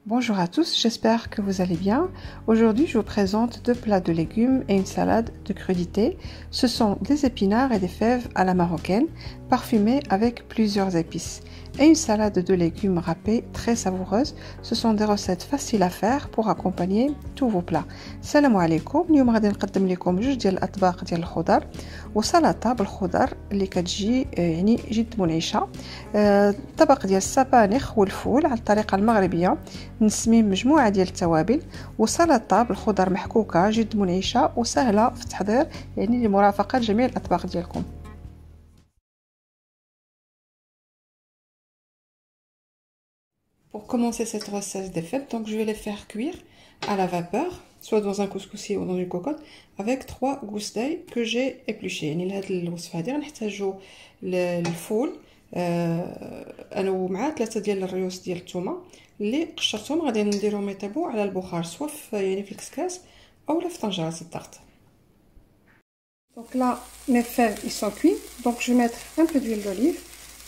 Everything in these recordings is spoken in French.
Bonjour à tous, j'espère que vous allez bien. Aujourd'hui, je vous présente deux plats de légumes et une salade de crudités. Ce sont des épinards et des fèves à la marocaine, parfumés avec plusieurs épices. Et une salade de légumes râpés très savoureuse. Ce sont des recettes faciles à faire pour accompagner tous vos plats. Salam alaikum. اليوم غادي نقدم لكم جوج ديال الاطباق ديال الخضر وسلطه بالخضر اللي كتجي يعني جد منعشه. طبق ديال السبانخ والفول على الطريقه المغربيه نسميه مجموعه ديال التوابل وسلطه بالخضر محكوكه جد منعشه وسهله في التحضير يعني لمرافقه جميع الاطباق ديالكم. Pour commencer cette recette des fèves, donc je vais les faire cuire à la vapeur, soit dans un couscoussier ou dans une cocotte, avec 3 gousses d'ail que j'ai épluchées. يعني لهاد الوصفه هذه غنحتاجوا الفول انا ومع 3 ديال الريوس ديال الثومه اللي قشرتهم غادي نديرهم يطيبوا على البخار سواء يعني في الكسكاس او في طنجره الضغط. Donc là mes fèves ils sont cuits, donc je vais mettre un peu d'huile d'olive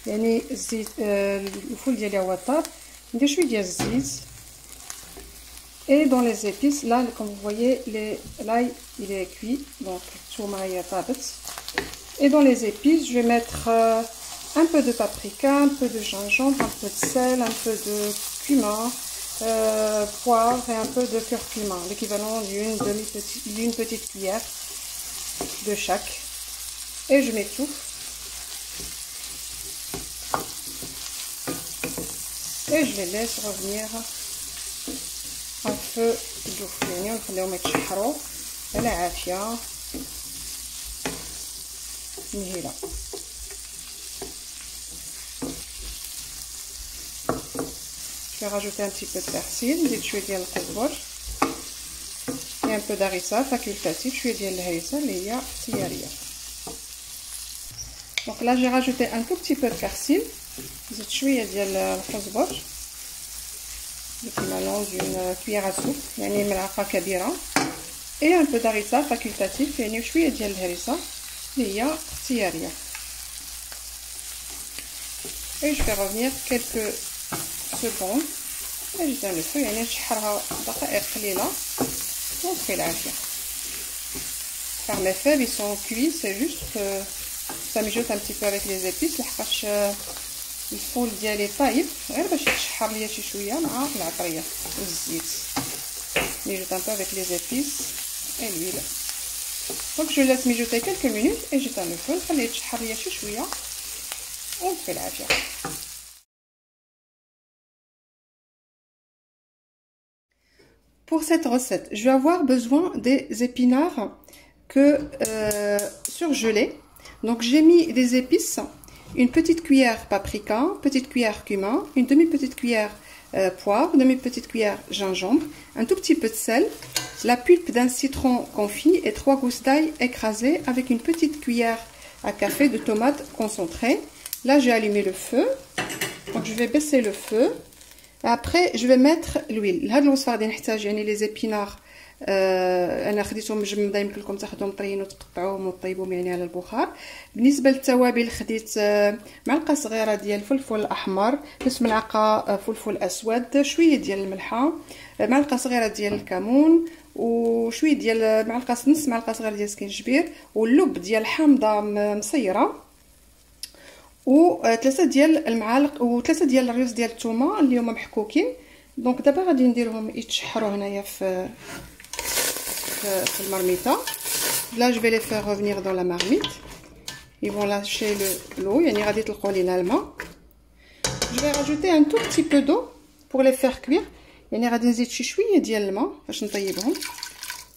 يعني الزيت الفول ديالي هو طاب ندير شويه ديال الزيت. Et dans les épices, là, comme vous voyez, l'ail, il est cuit, donc et dans les épices, je vais mettre un peu de paprika, un peu de gingembre, un peu de sel, un peu de cumin, poivre et un peu de curcuma, l'équivalent d'une petite cuillère de chaque. Et je m'étouffe. Et je les laisse revenir à feu doux. يعني نخليهم يتشحروا على عافية مهيلة. Je vais rajouter un petit peu de persil, نزيد شوية ديال القزبر et un peu d'harissa facultatif, شوية ديال الهريسة اللي هي اختيارية. Donc là j'ai rajouté un tout petit peu de persil, نزيد شوية ديال القزبر l'équivalent d'une cuillère à soupe يعني ملعقة كبيرة et un peu d'harissa facultatif يعني شوية ديال الهريسة اللي هي اختيارية. et je vais revenir quelques secondes et j'éteins le feu يعني نشحرها دقائق قليلة ونطفي العافية. car mes fèves ils sont cuits, c'est juste que ça mijote un petit peu avec les épices لحقاش الفول ديالي طايب غير باش يتشحر ليا شي شويه مع العطريه والزيت. mijote un peu avec les épices et l'huile. donc je laisse mijoter quelques minutes et j'éteins le feu نخليه يتشحر ليا شي شويه ونطفي العافيه. Pour cette recette, je vais avoir besoin des épinards que surgelés. Donc j'ai mis des épices, une petite cuillère paprika, petite cuillère cumin, une demi-petite cuillère poivre, demi-petite cuillère gingembre, un tout petit peu de sel, la pulpe d'un citron confit et 3 gousses d'ail écrasées avec une petite cuillère à café de tomates concentrées. Là j'ai allumé le feu, donc je vais baisser le feu. Après je vais mettre l'huile. هاد الوصفه غادي نحتاج يعني لي زيبينار انا خديتهم مجمده يمكن لكم تاخذوهم طريين وتقطعوهم وطيبوهم يعني على البخار. بالنسبه للتوابل خديت معلقه صغيره ديال الفلفل الاحمر، نص ملعقه فلفل اسود، شويه ديال الملحه، معلقه صغيره ديال الكمون وشويه ديال نص معلقه صغيره ديال السكينجبير واللب ديال حامضه مصيره و3 ديال المعالق و3 ديال الريوس ديال الثومه اللي هما محكوكين. دونك دابا غادي نديرهم يتشحروا هنايا في المرميطه. Là je vais les faire revenir dans la marmite. Ils vont lâcher l'eau يعني غادي يطلقوا لينا الماء. Je vais rajouter un tout petit peu d'eau pour les faire cuire. يعني غادي نزيد شي شويه ديال الماء باش نطيبهم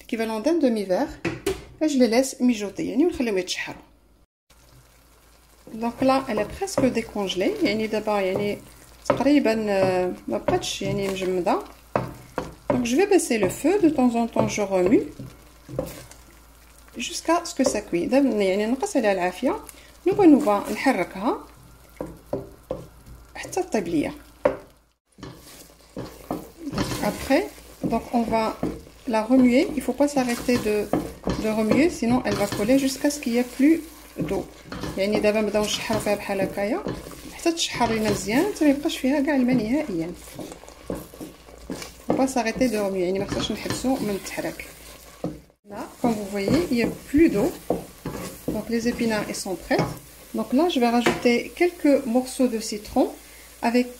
l'équivalent d'un demi-verre et je les laisse mijoter يعني ونخليهم يتشحروا. Donc là elle est presque décongelée يعني دابا يعني تقريبا ما بقاتش يعني مجمده. Donc je vais baisser le feu, de temps en temps je remue jusqu'à ce que ça cuit. دابا يعني نقص عليها العافيه نوبا نحركها حتى تطيب ليا. Après donc on va la remuer, il faut pas s'arrêter de remuer sinon elle va coller jusqu'à ce qu'il y ait plus d'eau. يعني دابا نبداو نشحروا فيها بحال هكايا حتى تشحر لينا مزيان حتى ما يبقاش فيها كاع الماء نهائيا. va s'arrêter de remuer. يعني ما خصناش نحبسو من التحرك. Là, comme vous voyez, il n'y a plus d'eau. Donc les épinards ils sont prêts. Donc là, je vais rajouter quelques morceaux de citron avec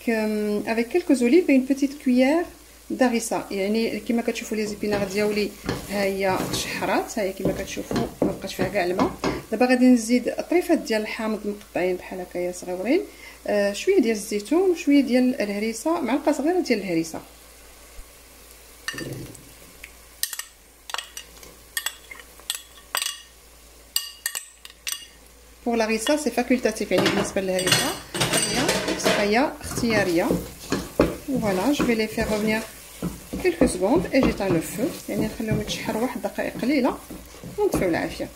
quelques olives et une petite cuillère d'harissa. يعني كما كتشوفوا les épinards ديالي ها هي شحرات، ها هي كما كتشوفوا ما بقاش فيها كاع الماء. دابا غادي نزيد طريفات ديال الحامض مقطعين بحال هكايا صغيورين، شويه ديال الزيتون وشويه ديال الهريسه، معلقه صغيره ديال الهريسه. Pour l'harissa c'est facultatif، يعني بالنسبه للهريسه هي اختياريه. Voilà, je vais les faire revenir quelques secondes et j'éteins le feu. يعني نخليهم يتشحروا واحد دقائق قليله ونطفيو العافيه.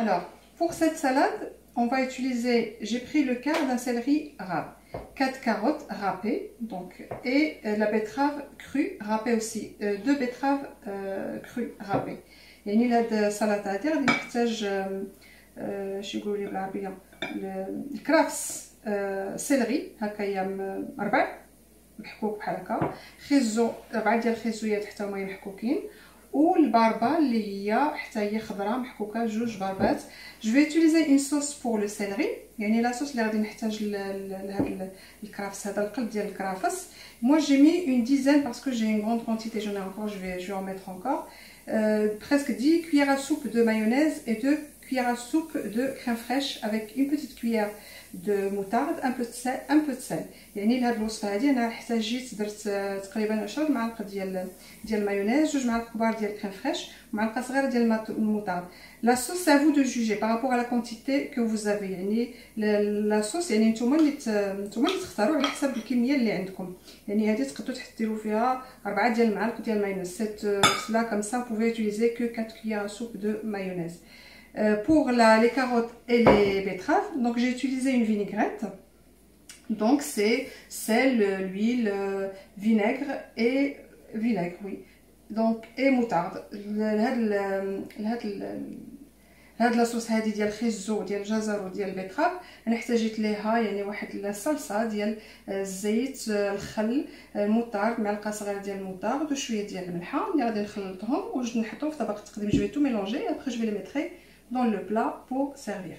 Alors, pour cette salade, on va utiliser, j'ai pris le quart d'un céleri râpé, 4 carottes râpées, donc, et la betterave crue râpée aussi, 2 betteraves crues râpées. يعني لهاد السلطه هادي غادي نحتاج شي يقولوا لي بالعربيه الكرافس، سيلري هكايا ربع محكوك بحال هكا، خيزو 4 ديال الخيزويات حتى هما محكوكين، والباربه اللي هي حتى هي خضراء محكوكه، 2 باربات. جو في utiliser une sauce pour le céleri، يعني لا صوص اللي غادي نحتاج لهاد الكرافس، هذا القلب ديال الكرافس. moi j'ai mis une dizaine parce que j'ai une grande quantité, j'en ai encore, je vais en mettre encore. Presque 10 cuillères à soupe de mayonnaise et 2 cuillères à soupe de crème fraîche avec une petite cuillère de moutarde, un peu de sel. يعني لهاد الوصفه هذه انا احتاجيت درت تقريبا 10 معالق ديال المايونيز، 2 معالق كبار ديال الكريم فريش، ومعلقه صغيره ديال الموطارد. لا صوص c'est à vous de juger par rapport à la quantité que vous avez. يعني لا صوص يعني نتوما اللي تختاروا على حسب الكميه اللي عندكم. يعني هذه تقدروا تديروا فيها 4 ديال المعالق ديال المايونيز. سيت là comme ça vous pouvez utiliser que 4 cuillères à soupe de mayonnaise. Pour les carottes et les betteraves, donc j'ai utilisé une vinaigrette. Donc c'est sel, l'huile, vinaigre, oui. Donc et moutarde. هاد لاصوص هادي ديال الخيزو ديال الجزر وديال البيتراف انا احتاجيت ليها يعني واحد الصلصه ديال الزيت، الخل، الموطارد، معلقه صغيره ديال الموطارد وشويه ديال الملحه اللي غادي نخلطهم ونحطهم في طبق التقديم. جو في تو ميلونجي après je vais les mettre dans le plat pour servir.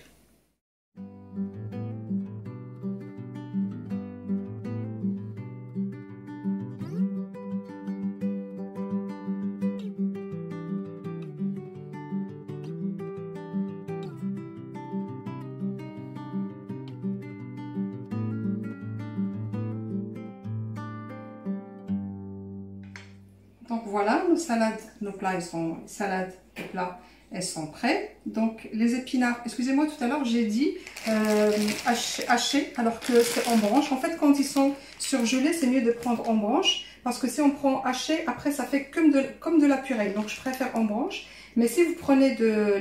Donc voilà, nos plats ils sont elles sont prêts. Donc les épinards, excusez-moi tout à l'heure j'ai dit hachés alors que c'est en branche. En fait quand ils sont surgelés c'est mieux de prendre en branche parce que si on prend haché après ça fait comme de la purée. Donc je préfère en branche. Mais si vous prenez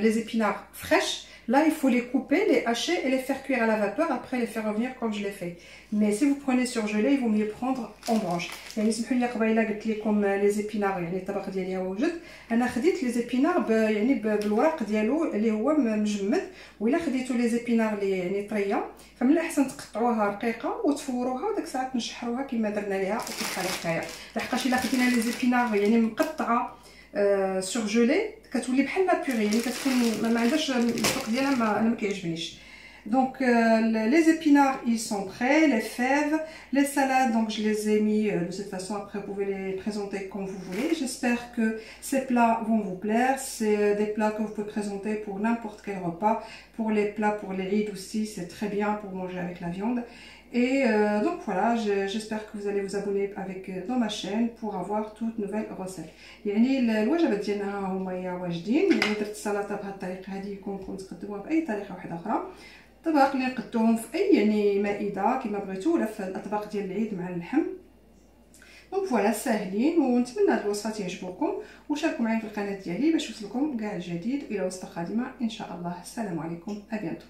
les épinards fraîches, là il faut les couper, les hacher et les faire cuire à la vapeur, après les faire revenir comme je l'ai fait. Mais si vous prenez surgelé, il vaut mieux prendre en branche. يعني سمحوا لي قبيله قلت لكم les épinards يعني الطبق ديالي ها وجد، انا خديت les épinards يعني بالورق ديالو اللي هو مجمد، وإلا خديتو les épinards اللي يعني طريه فمن الاحسن تقطعوها رقيقه وتفوروها وداك الساعه نشحروها كما درنا ليها وكتبقى بحال لحقاش الا خدينا les épinards يعني مقطعه surgelé كتولي بحال لا بوري، يعني كتكون ما عندهاش الفوق ديالها، انا ما كيعجبنيش. Donc les épinards ils sont prêts, les fèves, les salades donc je les ai mis de cette façon, après vous pouvez les présenter comme vous voulez. J'espère que ces plats vont vous plaire, c'est des plats que vous pouvez présenter pour n'importe quel repas, pour les plats pour les Eid aussi c'est très bien pour manger avec la viande. Et donc voilà, j'espère que vous allez vous abonner dans ma chaîne pour avoir toutes nouvelles recettes. يعني الوجبات ديالنا هما واجدين، يعني درت السلطه بهذه الطريقه هذه، يمكنكم تقدموها باي طريقه واحده اخرى. الطبق اللي نقدوهم في اي يعني مائده كما بغيتو، ولا في الاطباق ديال العيد مع اللحم. دونك فوالا ساهلين، ونتمنى هاد الوصفات يعجبوكم وشاركوا معايا في القناه ديالي باش يوصلكم كاع الجديد. الى وصفه قادمه ان شاء الله. السلام عليكم، ابيانتو.